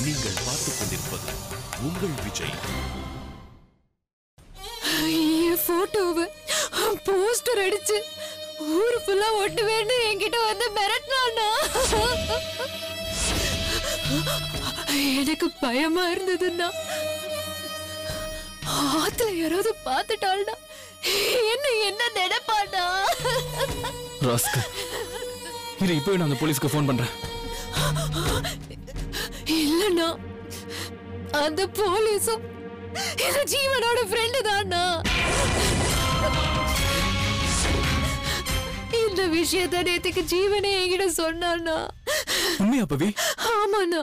நீங்கள் பார்த்துக் கொண்டிருப்பது உங்கள் விஜய். போட்டோவை போஸ்டர் அடிச்சு ஊரு ஃபுல்லா ஒட்டு வேணும் என்கிட்ட வந்து மிரட்டினானா. எனக்கு பயமா இருந்ததுன்னா ஆத்துல யாராவது பார்த்துட்டாள்னா என்ன நினைப்பாடா. இப்போ நான் அந்த போலீஸ்க்கு போன் பண்றேன். இல்லண்ணா, அந்த போலீஸும் இந்த ஜீவனோட ஃப்ரெண்டு தானா. இந்த விஷயத்த நேத்துக்கு ஜீவனே என்கிட்ட சொன்னானா. உண்மையா பவி? ஆமாண்ணா,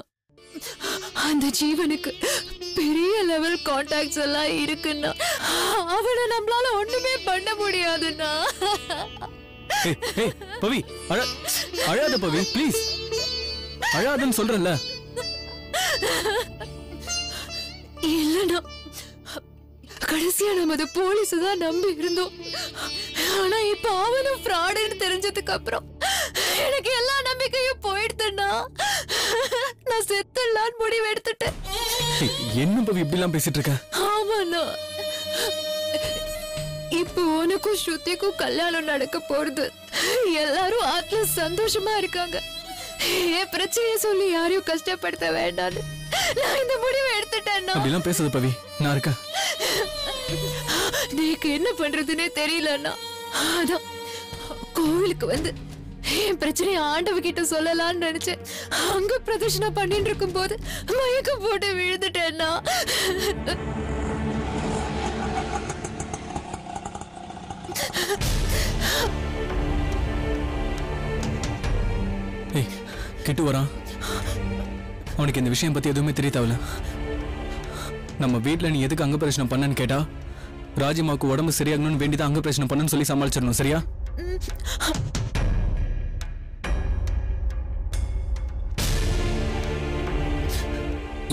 அந்த ஜீவனுக்கு பெரிய லெவல் கான்டாக்ட்ஸ் எல்லாம் இருக்குன்னா அவனை நம்மளால ஒண்ணுமே பண்ண முடியாதுண்ணா. பவி அழாத பவி, ப்ளீஸ் அழாதன்னு சொல்றல. இல்லண்ணா, கடைசியா நம்ம அந்த போலீஸ் தான் நம்பி இருந்தோம். ஆனா இப்ப அவனும் ஃப்ராடுன்னு தெரிஞ்சதுக்கு அப்புறம் எனக்கு எல்லா நம்பிக்கையும் போயிடுதுண்ணா. நான் செத்துடலான்னு முடிவு எடுத்துட்டேன். என்ன பவி இப்படி எல்லாம் பேசிட்டு இருக்க? ஆமாண்ணா, இப்ப உனக்கும் ஸ்ருதிக்கும் கல்யாணம் நடக்க போறது. எல்லாரும் ஆத்ல சந்தோஷமா இருக்காங்க. என் பிரச்சனைய சொல்லி யாரையும் கஷ்டப்படுத்த வேண்டான்னு நான் இந்த முடிவை எடுத்துட்டேன்னா. அப்படிலாம் பேசாத பவி, நான் இருக்கேன். நீக்கு என்ன பண்றதுன்னே தெரியலன்னா அதான் கோவிலுக்கு வந்து என் பிரச்சனைய ஆண்டவகிட்ட சொல்லலாம்னு நினைச்சேன். அங்க பிரதர்ஷனா பண்ணிட்டு இருக்கும் போது மயக்கம் போட்டு விழுந்துட்டேன்னா. கிட்டு வரான். அவனுக்கு இந்த விஷயம் பத்தி எதுவுமே தெரிய தேவையில்ல. நம்ம வீட்டுல நீ எதுக்கு அங்க பிரச்சனை பண்ணன்னு கேட்டா, ராஜிமாவுக்கு உடம்பு சரியாகணும்னு வேண்டிதான் அங்க பிரச்சனை பண்ணன்னு சொல்லி சமாளிச்சிடணும். சரியா?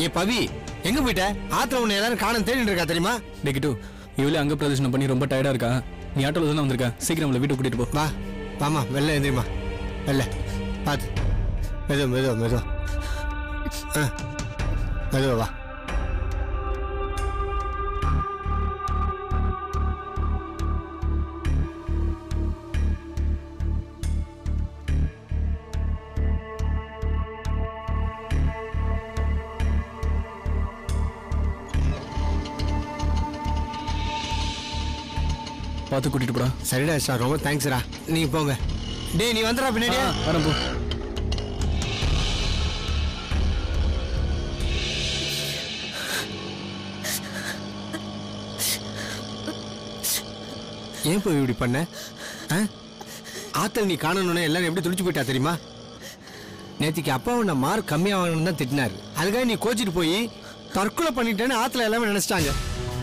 ஏ பவி, எங்க போயிட்ட? ஆத்துல உன்னை எல்லாரும் காணோம் தேடிட்டு இருக்கா தெரியுமா? டேக்கிட்டு, இவளே அங்க பிரதர்ஷனம் பண்ணி ரொம்ப டயர்டா இருக்கா. நீ ஆட்டோல தானே வந்திருக்க, சீக்கிரம் அவளை வீட்டுக்கு கூட்டிட்டு போ. வா வாமா, வெளில எந்திரிமா, வெளில பாத்து, மெதுவா மெதுவா மெதுவா மெதுவா வா. பார்த்து கூட்டிட்டு போடா. சரிடா சார், ரொம்ப தேங்க்ஸ்டா. நீங்க போங்க. டேய் நீ வந்துடா பின்னாடியே. வரேன் போ. ஏன் போய் இப்படி பண்ண? ஆத்தல் நீ காணணும்னு எல்லாரும் எப்படி துடிச்சு போயிட்டா தெரியுமா? நேத்திக்கு அப்பா உன்னை மார்க் கம்மியாகணும்னு தான் திட்டினாரு. அதுக்காக நீ கோச்சிட்டு போய் தற்கொலை பண்ணிட்டேன்னு ஆத்துல எல்லாமே நினைச்சிட்டாங்க.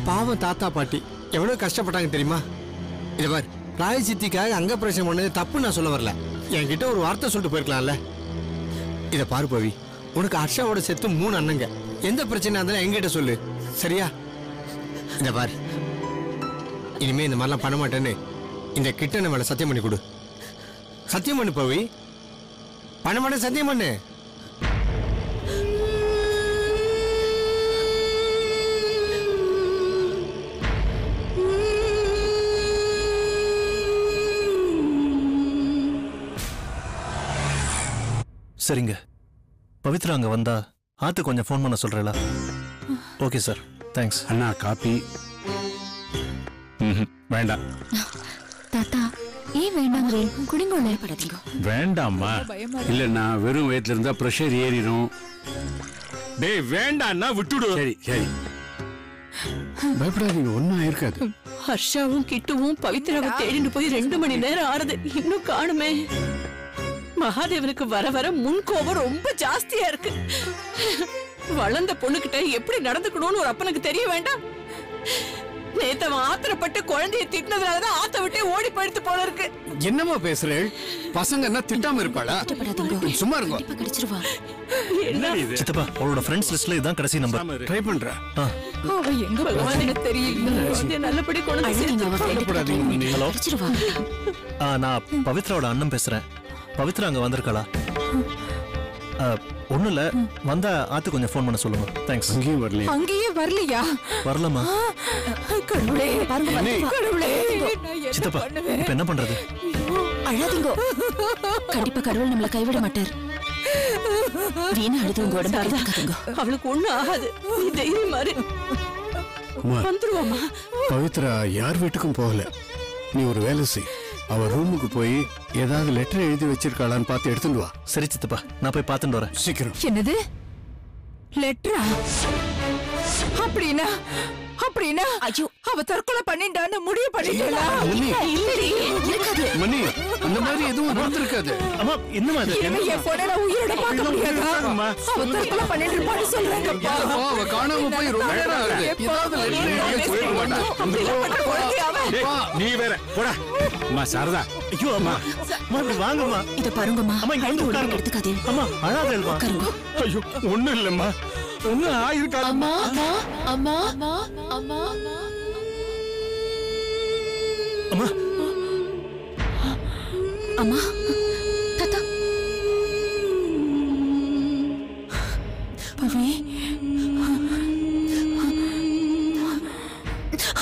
பாவம் தாத்தா பாட்டி எவ்வளவு கஷ்டப்பட்டாங்க தெரியுமா? இதை பார், ராய் சித்திக்காக அங்க பிரச்சனை பண்ணது தப்பு நான் சொல்ல வரல. என்கிட்ட ஒரு வார்த்தை சொல்லிட்டு போயிருக்கலாம்ல. இதை பாரு பவி, உனக்கு ஹர்ஷாவோட செத்து 3 அண்ணங்க. எந்த பிரச்சனையா இருந்தாலும் என்கிட்ட சொல்லு, சரியா? இதை பார், இனிமே இந்த மாதிரிலாம் பண்ண மாட்டேன்னு இந்த கிட்ட நம்மள சத்தியம் பண்ணி கொடு. சத்தியம் பண்ணு பவி, பண்ண மாட்டேன் சத்தியம் பண்ணு. சரிங்க, பவித்ரா அங்க வந்தா ஆத்து கொஞ்சம் ஃபோன் பண்ண சொல்றேல? Okay sir, thanks. அண்ணா காப்பி வேண்டாம். தாத்தா ஏன் வேண்டாங்கிறேன்? குடிங்கோலே படாதீங்க. வேண்டாம்மா, இல்லைண்ணா வெறும் வயிற்றுல இருந்தா ப்ரெஷர் ஏறிடும். டேய் வேண்டாம்னா விட்டுடு. சரி சரி, பயப்படாதீங்க, ஒன்னும் இருக்காது. ஹர்ஷாவும் கிட்டுவும் பவித்ராவை தேடிட்டு போய் 2 மணி நேரம் ஆறுது, இன்னும் காணுமே. மகாதேவனுக்கு வர வர முன்கோபம் ரொம்ப ஜாஸ்தியா இருக்கு. வளர்ந்த பொண்ணுகிட்ட எப்படி நடந்துக்கணும்னு ஒரு அப்பனுக்கு தெரிய வேண்டாம்? நேத்தவன் ஆத்திரப்பட்டு குழந்தைய திட்டினதுனாலதான் ஆத்த விட்டே ஓடி போயிடுத்து போல இருக்கு. என்னமா பேசுறேன்? பசங்க என்ன திட்டாம இருப்பாளா? சும்மா இருக்கும். சித்தப்பா, அவளோட ஃப்ரெண்ட்ஸ் லிஸ்ட்ல இதான் கடைசி நம்பர். ட்ரை பண்றேன். அவ எங்க பகவான் எனக்கு தெரியல. நல்லபடி குழந்தை. ஹலோ, நான் பவித்ராவோட அண்ணன் பேசுறேன். பவித்ரா அங்க வந்திருக்காளா? ஒண்ணும் இல்ல வந்தா ஆத்து கொஞ்சம் ஃபோன் பண்ண சொல்லுங்க. தேங்க்ஸ். அங்கேயும் வரலையா? அங்கேயே வரலையா? வரலமா? கடவுளே கடவுளே, சித்தப்பா இப்ப என்ன பண்றது? அழாதீங்கோ, கண்டிப்பா கடவுள் நம்மள கைவிட மாட்டார். வீணா அழுது உங்க உடம்பு இருக்காதுங்க. அவளுக்கு ஒண்ணும் ஆகாது, நீ தைரியமா இரு. வந்துருவாமா. பவித்ரா யார் வீட்டுக்கும் போகல. நீ ஒரு வேலை செய், அவ ரூமுக்கு போய் ஏதாவது லெட்டர் எழுதி வச்சிருக்காளான்னு பார்த்து எடுத்துட்டு வா. சரி சித்தப்பா, நான் போய் பார்த்துட்டு வரேன். சீக்கிரம். என்னது லெட்டரா? அப்படின்னா அப்படின்னா ஐயோ, அவ தற்கொலை பண்ணிட்டான்னு முடிவு பண்ணிட்டா? இல்லடி, இருக்காது. மணி, அந்த மாதிரி எதுவும் நடந்திருக்காது. அம்மா என்னமா இது? இனிமே என் பொண்ணை உயிரோட பார்க்க முடியாதா? அவ தற்கொலை பண்ணிட்டு இருப்பான்னு சொல்றாங்கப்பா. அவ காணாம போய் ரொம்ப நேரம் ஆகுது. ஏதாவது லெட்டர் எழுதி போயிருக்க மாட்டா. நீ வேற போடா. அம்மா சாரதா, ஐயோ அம்மா, அம்மா இப்படி வாங்கம்மா. இத பாருங்கம்மா, அம்மா இங்க வந்து உட்காருங்க. எடுத்துக்காதே. அம்மா அழாதேல்மா. ஐயோ ஒண்ணும் இல்லம்மா, ஒண்ணும் ஆயிருக்காது. அம்மா அம்மா அம்மா அம்மா அம்மா அம்மா, தாத்தா. பவி,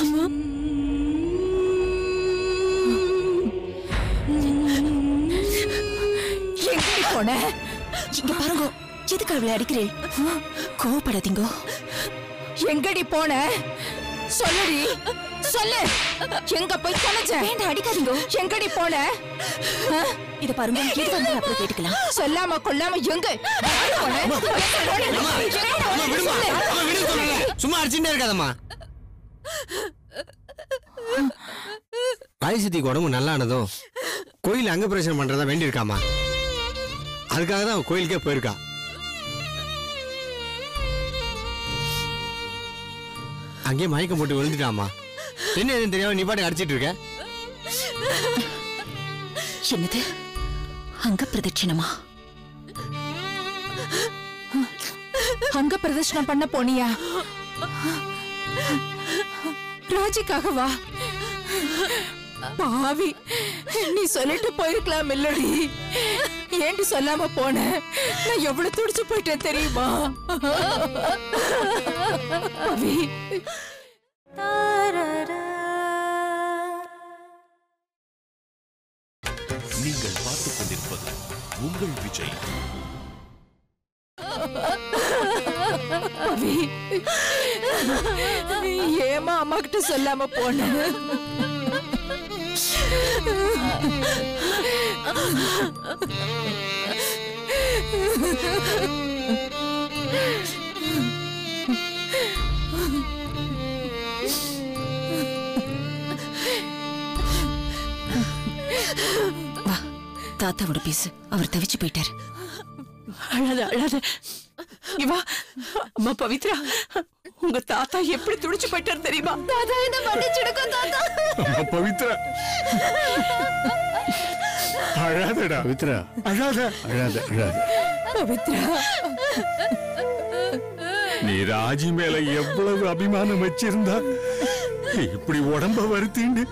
அம்மா எங்க போன? இங்க பாருங்க, எதுக்கு அவளை அடிக்கிறேன்? கோவப்படாதீங்க. எங்கடி போன? சொல்லுடி, சொல்லு. எங்க போய் தொலைச்ச? வேண்டாம், அடிக்காதீங்க. எங்கடி போன? இத பாருங்க, எது வந்தாலும் அப்புறம் கேட்டுக்கலாம். சொல்லாம கொல்லாம எங்க போன? சும்மா அடிச்சுட்டே இருக்காதம்மா. காய்ச்சிக்கு உடம்பு நல்லானதும் கோயில் அங்க பிரச்சனை பண்றதா வேண்டி இருக்காமா. அதுக்காக தான் அவன் கோயிலுக்கே போயிருக்கா. அங்கேயே மயக்கம் போட்டு விழுந்துட்டாமா. என்ன எதுவும் தெரியாம நீ பாட்டு அடிச்சிட்டு இருக்க. என்னது அங்க பிரதட்சணமா? அங்க பிரதர்ஷனம் பண்ண போனியா? ராஜிக்காக வா. பாவி, நீ சொல்லிட்டு போயிருக்கலாம் இல்லடி. ஏண்டி சொல்லாம போன? நான் எவ்வளவு துடிச்சு போயிட்டேன் தெரியுமா? பாவி. நீங்கள் பார்த்துக் கொண்டிருப்பது உங்கள் விஜய். பாவி, ஏமா அம்மா கிட்ட சொல்லாம போன? வா, தாத்தாவோட பேசு. அவர் தவிச்சு போயிட்டாரு. அழாத அழாத. இவா அம்மா பவித்ரா, உங்க தாத்தா எப்படி துடிச்சு போயிட்டாரு தெரியுமா? தாத்தா என்ன மன்னிச்சிடுங்க தாத்தா. அம்மா பவித்ரா, அழாதடா பவித்ரா, அழாத அழாத அழாத. பவித்ரா, நீ ராஜி மேல எவ்வளவு அபிமானம் வச்சிருந்தா இப்படி உடம்ப வருத்தின்னு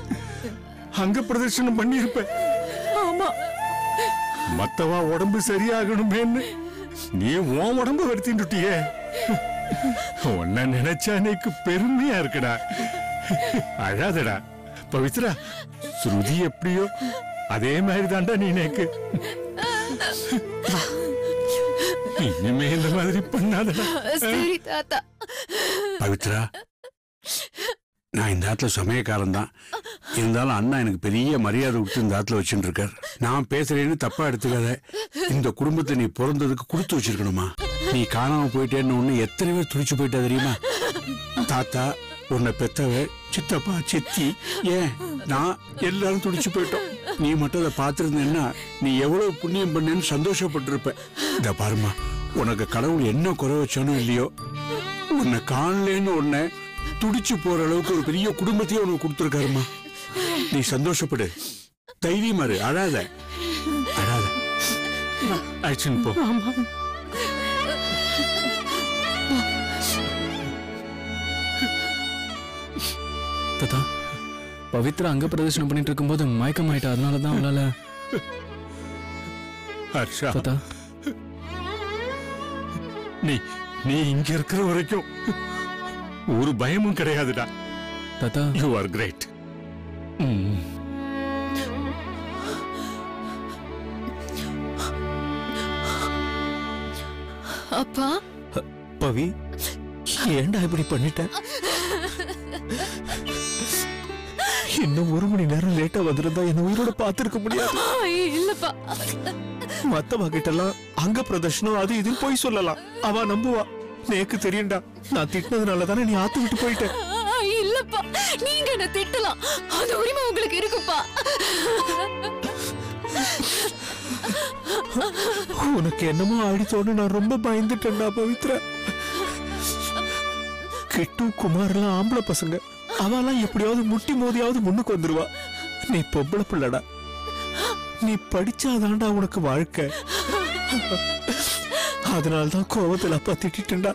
அங்க பிரதர்ஷனம் பண்ணிருப்ப. ஆமா, மத்தவா உடம்பு சரியாகணுமேன்னு நீ உன் உடம்ப வருத்தின்னுட்டியே. உன்ன நினைச்சா எனக்கு பெருமையா இருக்குடா. அழாதடா பவித்ரா. ஸ்ருதி எப்படியோ அதே மாதிரி தாண்டா நீ எனக்கு. இனிமே இந்த மாதிரி பண்ணாதடா. சரி தாத்தா. பவித்ரா, நான் இந்த ஆத்துல சமயக்காரன் தான். இருந்தாலும் அண்ணா எனக்கு பெரிய மரியாதை விட்டு இந்த ஆத்துல வச்சுட்டு இருக்காரு. நான் பேசுறேன்னு தப்பா எடுத்துக்காத. இந்த குடும்பத்தை நீ பிறந்ததுக்கு கொடுத்து வச்சிருக்கணுமா. நீ காணாம போயிட்டேன்னு ஒண்ணு எத்தனை பேர் துடிச்சு போயிட்டா தெரியுமா? தாத்தா, உன்னை பெத்தவ, சித்தப்பா, சித்தி, ஏன் நான் எல்லாரும் துடிச்சு போயிட்டோம். நீ மட்டும் அதை பார்த்திருந்தேன்னா நீ எவ்வளவு புண்ணியம் பண்ணேன்னு சந்தோஷப்பட்டிருப்ப. இத பாருமா, உனக்கு கடவுள் என்ன குறை வச்சானோ இல்லையோ, உன்னை காணலேன்னு உன்னை துடிச்சு போற அளவுக்கு ஒரு பெரிய குடும்பத்தையே உனக்கு கொடுத்துருக்காருமா. நீ சந்தோஷப்படு, தைரியமா இரு, அழாத அழாத. ஆக்ஷன் போ. தாத்தா, பவித்ரா அங்க பிரதர்ஷனம் பண்ணிட்டு இருக்கும்போது மயக்கம் ஆயிட்டா. அதனாலதான் அவளால. ஹர்ஷா, தாத்தா, நீ நீ இங்க இருக்கிற வரைக்கும் ஒரு பயமும் கிடையாதுடா. தாத்தா யூ ஆர் கிரேட். அப்பா பவி, ஏன்டா இப்படி பண்ணிட்ட? இன்னும் 1 மணி நேரம் லேட்டா வந்திருந்தா என்ன உயிரோட பாத்துருக்க முடியாது. இல்லப்பா, மத்தவ கிட்டலாம் அங்க பிரதர்ஷனம் அது இதுன்னு போய் சொல்லலாம், அவ நம்புவா. நேக்கு தெரியும்டா, நான் திட்டினதுனால தானே நீ ஆத்து விட்டு போயிட்ட. இல்லப்பா, நீங்க என்ன திட்டலாம், அந்த உரிமை உங்களுக்கு இருக்குப்பா. உனக்கு என்னமோ ஆயிடுச்சோன்னு நான் ரொம்ப பயந்துட்டேன்டா பவித்ரா. கிட்டு குமார்லாம் ஆம்பளை பசங்க, அவெல்லாம் எப்படியாவது முட்டி மோதியாவது முன்னுக்கு வந்துருவா. நீ பொம்பளை பிள்ளடா, நீ படிச்சாதான்டா உனக்கு வாழ்க்கை. அதனால்தான் கோவத்துல அப்பா திட்டா.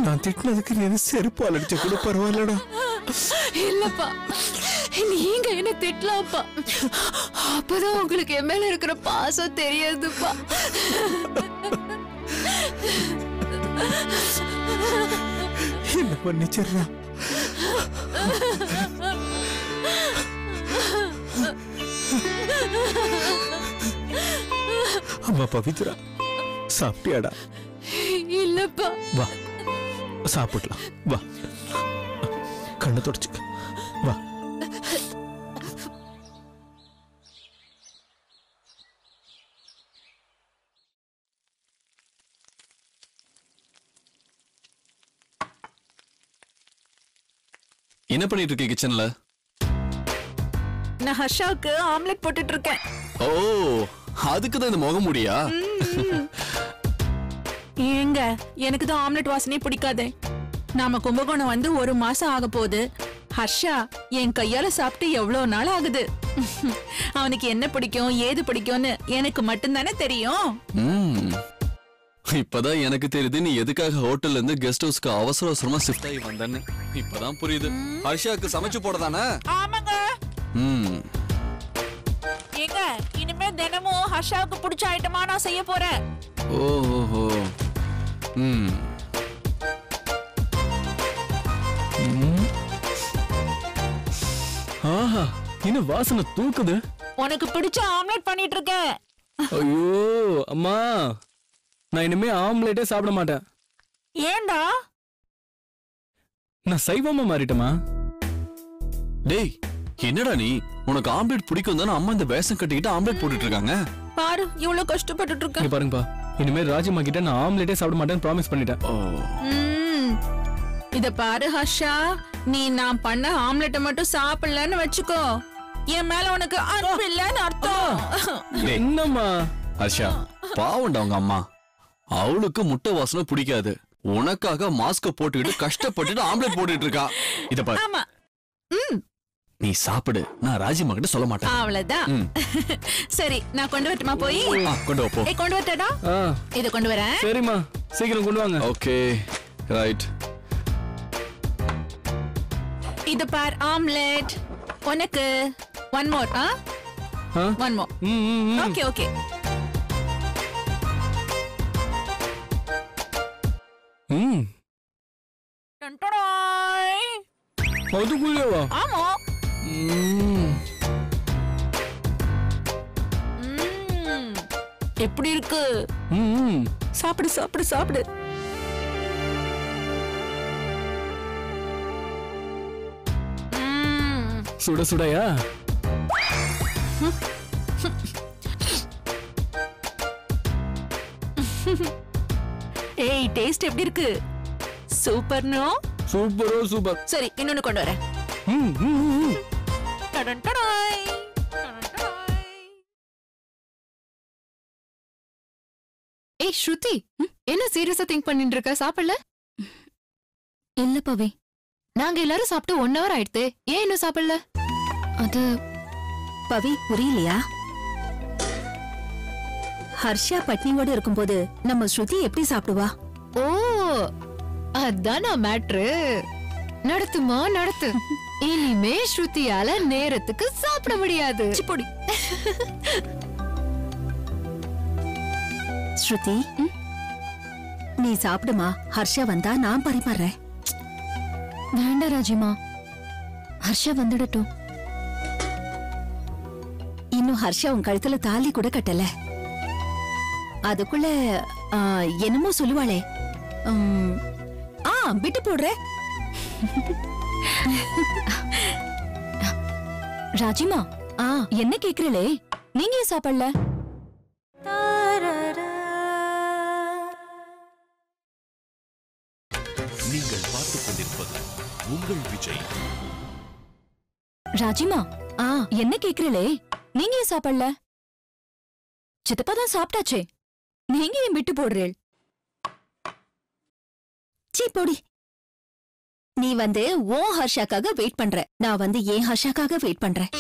நான் திட்டினதுக்கு நீ செருப்பால் அடிச்ச கூட பரவாயில்லடா. இல்லப்பா, நீங்க என்ன திட்டலாம்ப்பா, அப்பதான் உங்களுக்கு என் மேல இருக்கிற பாசம் தெரியாதுப்பா. என்ன பண்ணிச்சிடுறா. அம்மா பவித்ரா, சாப்பிட்டியாடா? இல்லப்பா. வா சாப்பிடலாம், வா கண்ணை தொடச்சுக்க, வா. என்ன பண்ணிட்டு இருக்கீங்க கிச்சன்ல? நான் ஹர்ஷாவுக்கு ஆம்லெட் போட்டுட்டு இருக்கேன். ஓ, அதுக்கு தான் இந்த முகமூடியா? ஏங்க, எனக்கு தான் ஆம்லெட் வாசனையே பிடிக்காதே. நாம கும்பகோணம் வந்து 1 மாசம் ஆக போகுது. ஹர்ஷா என் கையால சாப்பிட்டு எவ்வளவு நாள் ஆகுது. அவனுக்கு என்ன பிடிக்கும் ஏது பிடிக்கும்னு எனக்கு மட்டும்தானே தெரியும். இப்பதான் எனக்கு தெரியுது நீ எதுக்காக ஹோட்டல்ல இருந்து கெஸ்ட் ஹவுஸ்க்கு அவசர அவசரமா ஷிஃப்ட் ஆகி வந்தேன்னு. இப்பதான் புரியுது. ஹர்ஷாக்கு சமைச்சு போடதானே? ஆமாங்க. ஏங்க, இனிமே தினமும் ஹர்ஷாவுக்கு பிடிச்ச ஐட்டமா நான் செய்ய போறேன். ஓஹோ. ஆஹா, இன்னும் வாசனை தூக்குது. உனக்கு பிடிச்ச ஆம்லெட் பண்ணிட்டு இருக்கேன். ஐயோ அம்மா, நான் இனிமே ஆம்லெட்டே சாப்பிட மாட்டேன். ஏண்டா? நான் சைவமா மாறிட்டேமா. டேய், என்னடா நீ? உனக்கு ஆம்லெட் பிடிக்கும் தானே அம்மா இந்த வேஷம் கட்டிக்கிட்டு ஆம்லெட் போட்டுட்டு இருக்காங்க. பாரு, இவ்வளவு கஷ்டப்பட்டுட்டு இருக்கேன். இங்க பாருங்கப்பா, இனிமே ராஜிமா கிட்ட நான் ஆம்லெட்டே சாப்பிட மாட்டேன்னு ப்ராமிஸ் பண்ணிட்டேன். இத பாரு ஹர்ஷா, நீ நான் பண்ண ஆம்லெட்டை மட்டும் சாப்பிடலன்னு வச்சுக்கோ, என் மேல உனக்கு அன்பு இல்லன்னு அர்த்தம். என்னம்மா? ஹர்ஷா, பாவண்டா உங்க அம்மா. அவளுக்கு முட்டை வாசனை பிடிக்காது, உனக்காக மாஸ்க போட்டுக்கிட்டு கஷ்டப்பட்டுட்டு ஆம்லெட் போட்டுட்டு இருக்கா. இத பாரு. ஆமா. நீ சாப்பிடு, நான் ராஜிமா கிட்ட சொல்ல மாட்டேன். அவ்வளவுதான். சரி, நான் கொண்டு வரட்டுமா? போய் கொண்டு வா போ. கொண்டு வரட்டா? இத கொண்டு வரேன். சரிம்மா, சீக்கிரம் கொண்டு வாங்க. Okay, right. இது பார் ஆம்லெட் உனக்கு. One more. One more. Okay okay. அதுக்குள்ளேவா? ஆமா. எப்படி இருக்கு? சாப்பிடு சாப்பிடு சாப்பிடு. சுட சுடையா? ஏய், டேஸ்ட் எப்படி இருக்கு? சூப்பர்னோ? சூப்பரோ சூப்பர். சரி, இன்னொன்னு கொண்டு வரேன். ஏய் ஸ்ருதி, என்ன சீரியஸா திங்க் பண்ணிட்டு இருக்க? சாப்பிடல? இல்ல பவி, நாங்க எல்லாரும் சாப்பிட்டு 1 hour ஆயிடுதே, ஏன் இன்னும் சாப்பிடல? அது பவி புரியலையா? ஹர்ஷா பட்னியோட இருக்கும்போது நம்ம ஸ்ருதி எப்படி சாப்பிடுவா? ஓ, அதான் மேட்ரு. நடத்துமா நடத்து. இனிமே ஸ்ருதியால நேரத்துக்கு சாப்பிட முடியாது. ஸ்ருதி, நீ சாப்பிடுமா, ஹர்ஷா வந்தா நான் பரிமாறேன். வேண்டாம் ராஜிமா, ஹர்ஷா வந்துடட்டும். இன்னும் ஹர்ஷா உன் கழுத்துல தாலி கூட கட்டல. அதுக்குள்ள என்னமோ சொல்லுவாளே. விட்டு போடுற. ராஜிமா, என்ன கேக்குறே? நீங்க ஏன் சாப்பிடல? நீங்கள் பார்த்துக் கொண்டிருப்பது உங்கள் விஜய். ராஜிமா, என்ன கேக்குறே? நீங்க ஏன் சாப்பிடல? சித்தப்பா தான் சாப்பிட்டாச்சே, நீங்க ஏன் விட்டு போடுறேள்? சீ போடி. நீ வந்து ஓ ஹர்ஷாக்காக வெயிட் பண்ற, நான் வந்து ஏன் ஹர்ஷாக்காக வெயிட் பண்றேன்.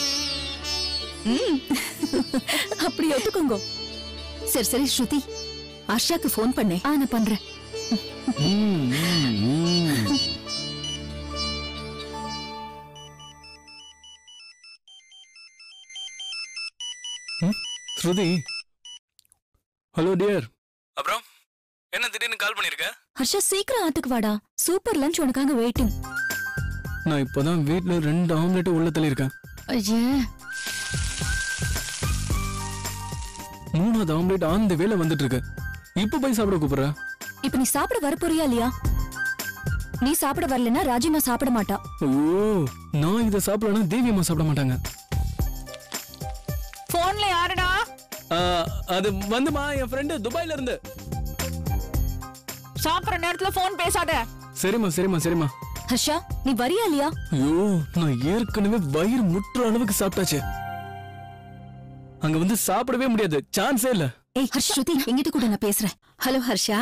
அப்படி ஒத்துக்கோங்க. சரி சரி ஸ்ருதி, ஹர்ஷாக்கு போன் பண்ணு. நான் பண்றேன். ஸ்ருதி, ஹலோ டியர். அப்புறம் என்ன திடீர்னு கால் பண்ணிருக்க? ஹர்ஷா சீக்கிரம் ஆத்துக்கு வாடா, சூப்பர் லஞ்ச் உனக்காக வெயிட்டிங். நான் இப்பதான் வீட்ல 2 ஆம்லெட் உள்ள தள்ளியிருக்கேன். ஐயே, 3வது ஆம்லெட் அந்த வேலை வந்துட்டு இருக்கு. இப்ப போய் சாப்பிட கூப்பிடுற? இப்ப நீ சாப்பிட வர போறியா இல்லையா? நீ சாப்பிட வரலன்னா ராஜிமா சாப்பிட மாட்டா. ஐயோ, நான் இத சாப்பிடலன்னா தேவியம்மா சாப்பிட மாட்டாங்க. போன்ல யாருடா? அது வந்துமா, என் ஃப்ரெண்டு துபாயில இருந்து. சாப்பிடுற நேரத்துல போன் பேசாத. சரிம்மா சரிம்மா சரிம்மா. ஹர்ஷா, நீ வரியா இல்லையா? ஐயோ, நான் ஏற்கனவே வயிறு முற்ற அளவுக்கு சாப்பிட்டாச்சு. அங்க வந்து சாப்பிடவே முடியாது, சான்ஸே இல்ல. ஏய் ஸ்ருதி, எங்கிட்ட கூட நான் பேசுறேன். ஹலோ ஹர்ஷா.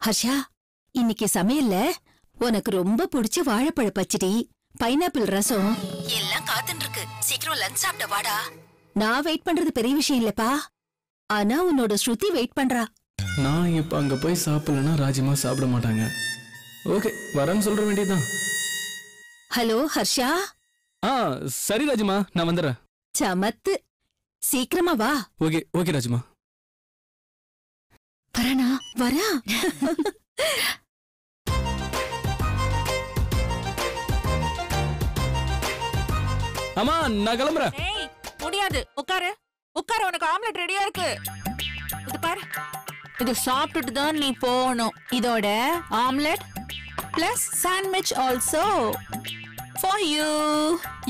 ஹர்ஷா, இன்னைக்கு சமையல்ல உனக்கு ரொம்ப பிடிச்ச வாழைப்பழ பச்சடி, பைனாப்பிள் ரசம் எல்லாம் காத்துட்டு இருக்கு. சீக்கிரம் லஞ்ச் சாப்பிட வாடா. நான் வெயிட் பண்றது பெரிய விஷயம் இல்லப்பா, ஆனா உன்னோட ஸ்ருதி வெயிட் பண்றா. நான் இப்ப அங்க போய் சாப்பிடலன்னா ராஜிமா சாப்பிட மாட்டாங்க. ஓகே, வரேன்னு சொல்ற வேண்டியதுதான். ஹலோ ஹர்ஷா. சரி ராஜிமா, நான் வந்துடுறேன். சமத்து, சீக்கிரமா வா. Okay okay ராஜிமா. வரனா வரா. அம்மா, நான் கிளம்புறேன். முடியாது, உட்காரு உட்காரு, உனக்கு ஆம்லெட் ரெடியா இருக்கு. இது பாரு, இது சாப்பிட்டுட்டு தான் நீ போகணும். இதோட omelette plus sandwich also for you.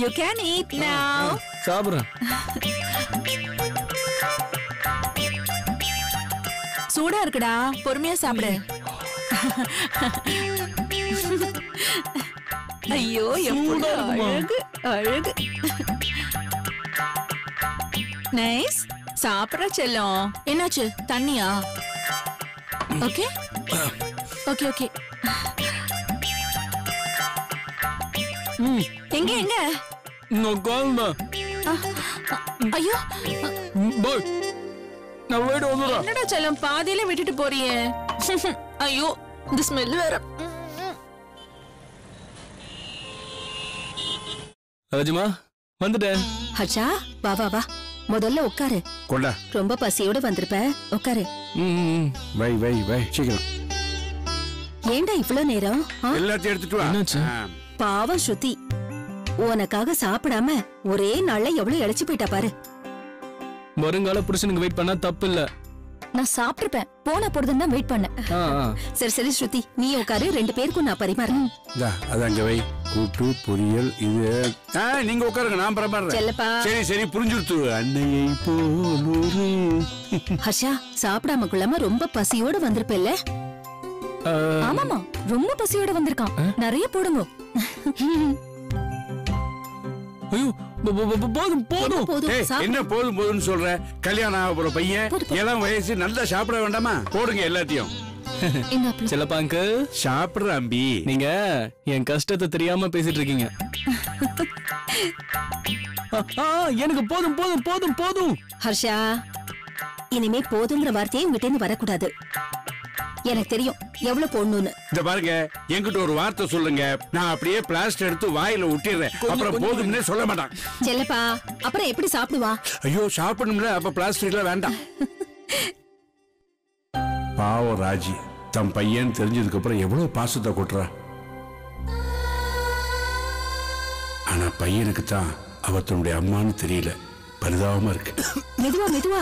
You can eat நவ. சாப்பிடுறேன். சூடா இருக்குடா, பொறுமையா சாப்பிடு. ஐயோ, எவ்வளவு அழகு அழகு. நைஸ். சாப்பிடுற செல்லம். என்னாச்சு, தண்ணியா? Okay okay okay. எங்க எங்க? ஐயோ, என்னடா செல்லம், பாதியில விட்டுட்டு போறியே. ஐயோ, இந்த ஸ்மெல் வேற. ராஜிமா, வந்துட்டேன். ஹர்ஷா, வா வா வா, முதல்ல உட்காரு. கொண்டா. ரொம்ப பசியோட வந்திருப்ப, உட்காரு. வை வை வை, சீக்கிரம். ஏண்டா இவ்ளோ நேரம்? எல்லாத்தையும் எடுத்துட்டு வா. என்னாச்சு? பாவம் ஸ்ருதி, உனக்காக சாப்பிடாம ஒரே நாள்ல எவ்வளவு இழைச்சு போயிட்டா பாரு. வருங்கால புருஷனுக்கு வெயிட் பண்ணா தப்பு இல்ல. நான் சாப்பிட்டுப்பேன், போன போறதுன்னு தான் வெயிட் பண்ணேன். சரி சரி ஸ்ருதி, நீ உட்காரு, 2 பேருக்கும் நான் பரிமாறேன். அது அங்க வை. கூட்டு பொரியல் இது. நீங்க உட்காருங்க, நான் பரிமாறேன். செல்லப்பா. சரி சரி, புரிஞ்சுடுத்து. அன்னையை போலொரு. ஹர்ஷா, சாப்பிடாம கொள்ளாம ரொம்ப பசியோட வந்திருப்பல்ல? ஆமாமா, ரொம்ப பசியோட வந்திருக்கான். நிறைய போடுங்க. ஐயோ, போதும் போதும். என்ன போதும் போதும்னு சொல்ற? கல்யாணம் ஆக போற பையன், இளம் வயசு, நல்லா சாப்பிட வேண்டாமா? போடுங்க எல்லாத்தையும். செல்லப்பா அங்கிள், சாப்பிடுற அம்பி. நீங்க என் கஷ்டத்தை தெரியாம பேசிட்டு இருக்கீங்க. எனக்கு போதும் போதும் போதும் போதும். ஹர்ஷா, இனிமே போதுங்கிற வார்த்தையே உங்ககிட்ட இருந்து வரக்கூடாது. எனக்கு தெரியும் எவ்வளவு போடணும்னு. இந்த பாருங்க, என்கிட்ட ஒரு வார்த்தை சொல்லுங்க, நான் அப்படியே பிளாஸ்டர் எடுத்து வாயில ஒட்டிடுறேன். அப்புறம் போதும்னே சொல்ல மாட்டான். செல்லப்பா, அப்புறம் எப்படி சாப்பிடுவா? ஐயோ, சாப்பிடணும்ல, அப்ப பிளாஸ்டர் எல்லாம் வேண்டாம். பாவம் பாவம் ராஜி தன் பையன் தெரிஞ்சதுக்கு அப்புறம் எவ்வளவு பாசத்தை கொட்டுறா. ஆனா பையனுக்கு தான் அவ தன்னுடைய அம்மான்னு தெரியல. பரிதாபமா இருக்கு. மெதுவா மெதுவா